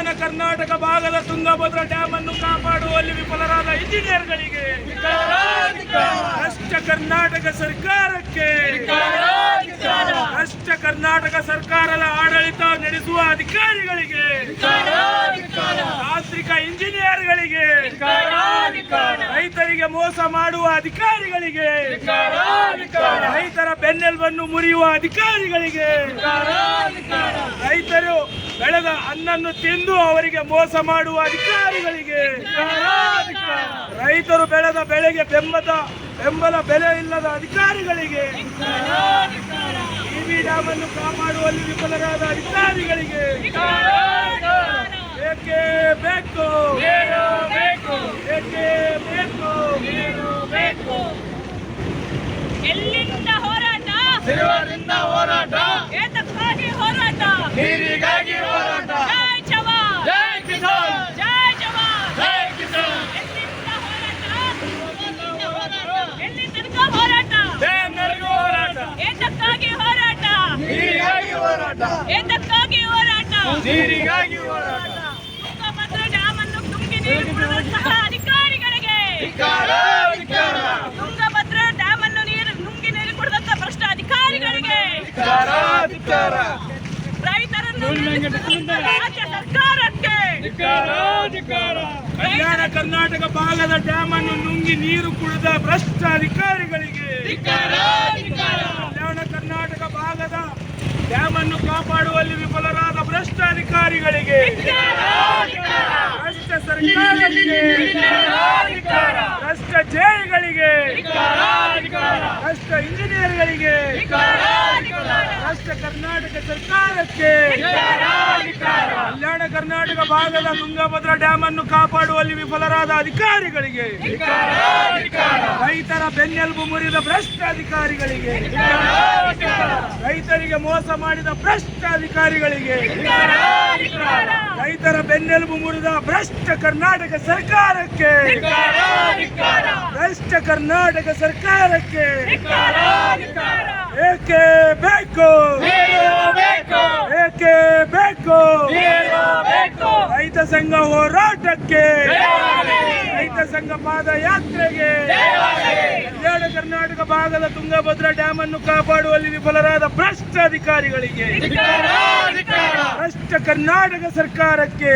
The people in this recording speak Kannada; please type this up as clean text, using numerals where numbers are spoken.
ಕರ್ನಾಟಕ ಭಾಗದ ತುಂಗಭದ್ರಾ ಡ್ಯಾಮ್ ಅನ್ನು ಕಾಪಾಡುವಲ್ಲಿ ವಿಫಲರಾದ ಇಂಜಿನಿಯರ್ಗಳಿಗೆ, ಭ್ರಷ್ಟ ಕರ್ನಾಟಕ ಸರ್ಕಾರಕ್ಕೆ, ಭ್ರಷ್ಟ ಕರ್ನಾಟಕ ಸರ್ಕಾರದ ಆಡಳಿತ ನಡೆಸುವ ಅಧಿಕಾರಿಗಳಿಗೆ, ತಾಂತ್ರಿಕ ಇಂಜಿನಿಯರ್ಗಳಿಗೆ, ರೈತರಿಗೆ ಮೋಸ ಮಾಡುವ ಅಧಿಕಾರಿಗಳಿಗೆ, ರೈತರ ಬೆನ್ನೆಲುಬನ್ನು ಮುರಿಯುವ ಅಧಿಕಾರಿಗಳಿಗೆ, ರೈತರು ಬೆಳೆದ ಅನ್ನನ್ನು ತಿಂದು ಅವರಿಗೆ ಮೋಸ ಮಾಡುವ ಅಧಿಕಾರಿಗಳಿಗೆ, ರೈತರು ಬೆಳೆದ ಬೆಳೆಗೆ ಬೆಂಬಲ ಬೆಲೆ ಇಲ್ಲದ ಅಧಿಕಾರಿಗಳಿಗೆ, ಟಿಬಿ ಡ್ಯಾಮ್ ಅನ್ನು ಕಾಪಾಡುವಲ್ಲಿ ವಿಫಲರಾದ ಅಧಿಕಾರಿಗಳಿಗೆ ಬೇಕೇ ಬೇಕು, ಬೇಕೇ ಬೇಕು. ಎಲ್ಲಿಂದ ಹೋರಾಟ? ಸಿರಿವರಿಂದ ಹೋರಾಟ, ಏತಕ್ಕಾಗಿ ಹೋರಾಟ? ನೀರಿಗಾಗಿ ಹೋರಾಟ. ಜೈ ಜವಾನ್, ಜೈ ಕಿಸಾನ್, ಜೈ ಜವಾನ್, ಜೈ ಕಿಸಾನ್. ಎಲ್ಲಿಂದ ಹೋರಾಟ? ಎಲ್ಲಿ ತನಕ ಹೋರಾಟ? ಡ್ಯಾಮ್ವರೆಗೂ ಹೋರಾಟ, ಏತಕ್ಕಾಗಿ ಹೋರಾಟ? ನೀರಿಗಾಗಿ ಹೋರಾಟ, ಏತಕ್ಕಾಗಿ ಹೋರಾಟ? ನೀರಿಗಾಗಿ ಹೋರಾಟ. ತುಂಗಭದ್ರಾ ಡ್ಯಾಮ್ ಅನ್ನು ತುಂಬಿ ನೀರು ಬಿಡುವಂತಹ ಅಧಿಕಾರಿಗಳಿಗೆ, ಧಿಕ್ಕಾರ, ಧಿಕ್ಕಾರ, ತುಂಗಭದ್ರಾ ಡ್ಯಾಮ್ ಅನ್ನು ನುಂಗಿ ನೀರು ಕುಡಿದಂತ ಭ್ರಷ್ಟ ಅಧಿಕಾರಿಗಳಿಗೆ, ಧಿಕ್ಕಾರ, ಧಿಕ್ಕಾರ. ರೈತರನ್ನು ರಾಜ್ಯ ಸರ್ಕಾರಕ್ಕೆ, ಧಿಕ್ಕಾರ, ಧಿಕ್ಕಾರ. ಕಲ್ಯಾಣ ಕರ್ನಾಟಕ ಭಾಗದ ಡ್ಯಾಮ್ ಅನ್ನು ನುಂಗಿ ನೀರು ಕುಡಿದ ಭ್ರಷ್ಟ ಅಧಿಕಾರಿಗಳಿಗೆ, ಧಿಕ್ಕಾರ, ಧಿಕ್ಕಾರ. ಕಲ್ಯಾಣ ಕರ್ನಾಟಕ ಭಾಗದ ಡ್ಯಾಮ್ ಅನ್ನು ಕಾಪಾಡುವಲ್ಲಿ ವಿಫಲರಾದ ಭ್ರಷ್ಟ ಅಧಿಕಾರಿಗಳಿಗೆ, ಭ್ರಷ್ಟ ಸರ್ಕಾರಕ್ಕೆ, ಭ್ರಷ್ಟ ಜೈಗಳಿಗೆ, ಭ್ರಷ್ಟ ಇಂಜಿನಿಯರ್ಗಳಿಗೆ, ಭ್ರಷ್ಟ ಕರ್ನಾಟಕ ಸರ್ಕಾರಕ್ಕೆ, ಕಲ್ಯಾಣ ಕರ್ನಾಟಕ ಭಾಗದ ತುಂಗಭದ್ರಾ ಡ್ಯಾಮ್ ಅನ್ನು ಕಾಪಾಡುವಲ್ಲಿ ವಿಫಲರಾದ ಅಧಿಕಾರಿಗಳಿಗೆ, ರೈತರ ಬೆನ್ನೆಲುಬು ಮುರಿದ ಭ್ರಷ್ಟ ಅಧಿಕಾರಿಗಳಿಗೆ, ರೈತರಿಗೆ ಮೋಸ ಮಾಡಿದ ಭ್ರಷ್ಟ ಅಧಿಕಾರಿಗಳಿಗೆ, ರೈತರ ಬೆನ್ನೆಲುಬು ಮುರಿದ ಭ್ರಷ್ಟ ಕರ್ನಾಟಕ ಸರ್ಕಾರಕ್ಕೆ, ಭ್ರಷ್ಟ ಕರ್ನಾಟಕ ಸರ್ಕಾರಕ್ಕೆ ಏಕೆ ಬೇಕು, ಏಕೆ ಬೇಕು. ರೈತ ಸಂಘ ಹೋರಾಟಕ್ಕೆ, ರೈತ ಸಂಘ ಪಾದಯಾತ್ರೆಗೆ, ಕಲ್ಯಾಣ ಕರ್ನಾಟಕ ಭಾಗದ ತುಂಗಭದ್ರಾ ಡ್ಯಾಮ್ ಅನ್ನು ಕಾಪಾಡುವಲ್ಲಿ ವಿಫಲರಾದ ಭ್ರಷ್ಟ ಅಧಿಕಾರಿಗಳಿಗೆ, ಭ್ರಷ್ಟ ಕರ್ನಾಟಕ ಸರ್ಕಾರಕ್ಕೆ